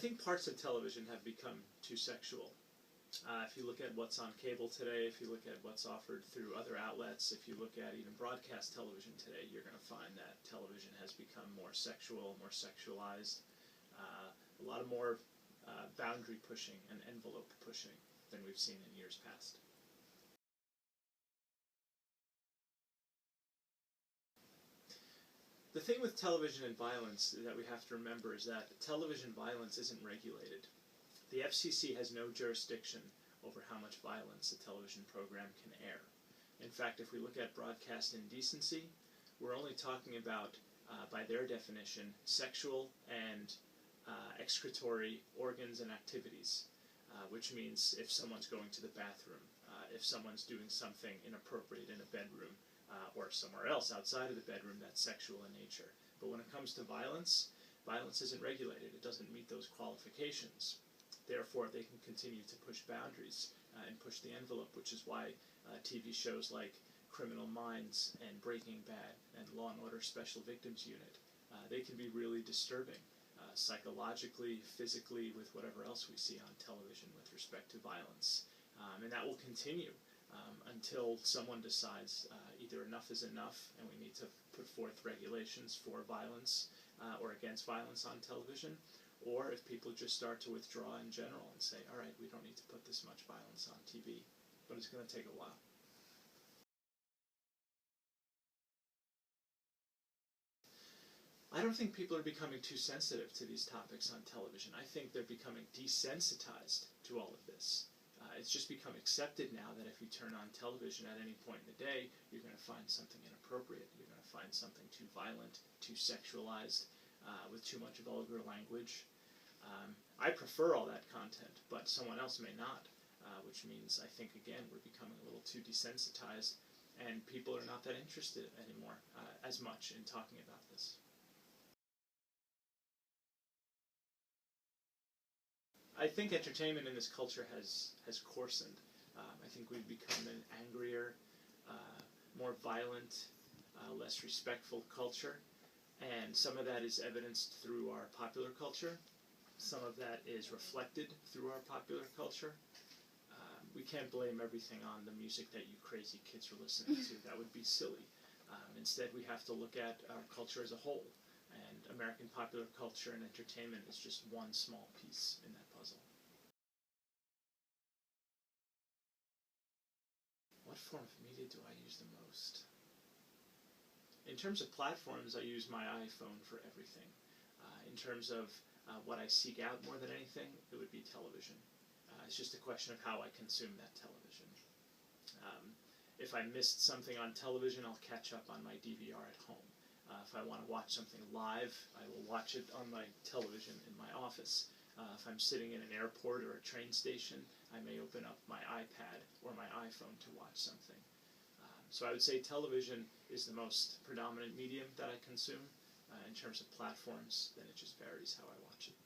think parts of television have become too sexual. If you look at what's on cable today, if you look at what's offered through other outlets, if you look at even broadcast television today, you're going to find that television has become more sexual, more sexualized, a lot more boundary pushing and envelope pushing than we've seen in years past. The thing with television and violence that we have to remember is that television violence isn't regulated. The FCC has no jurisdiction over how much violence a television program can air. In fact, if we look at broadcast indecency, we're only talking about, by their definition, sexual and excretory organs and activities, which means if someone's going to the bathroom, if someone's doing something inappropriate in a bedroom, or somewhere else outside of the bedroom that's sexual in nature. But when it comes to violence, violence isn't regulated. It doesn't meet those qualifications. Therefore, they can continue to push boundaries and push the envelope, which is why TV shows like Criminal Minds and Breaking Bad and Law and Order Special Victims Unit, they can be really disturbing psychologically, physically, with whatever else we see on television with respect to violence. And that will continue until someone decides either enough is enough and we need to put forth regulations for violence or against violence on television, or if people just start to withdraw in general and say, all right, we don't need to put this much violence on TV, but it's going to take a while. I don't think people are becoming too sensitive to these topics on television. I think they're becoming desensitized to all of this. It's just become accepted now that if you turn on television at any point in the day, you're going to find something inappropriate. You're going to find something too violent, too sexualized, with too much vulgar language. I prefer all that content, but someone else may not, which means I think, again, we're becoming a little too desensitized, and people are not that interested anymore as much in talking about this. I think entertainment in this culture has coarsened. I think we've become an angrier, more violent, less respectful culture, and some of that is evidenced through our popular culture. Some of that is reflected through our popular culture. We can't blame everything on the music that you crazy kids are listening to. That would be silly. Instead, we have to look at our culture as a whole. And American popular culture and entertainment is just one small piece in that puzzle. What form of media do I use the most? In terms of platforms, I use my iPhone for everything. In terms of what I seek out more than anything, it would be television. It's just a question of how I consume that television. If I missed something on television, I'll catch up on my DVR at home. If I want to watch something live, I will watch it on my television in my office. If I'm sitting in an airport or a train station, I may open up my iPad or my iPhone to watch something. So I would say television is the most predominant medium that I consume. In terms of platforms, then it just varies how I watch it.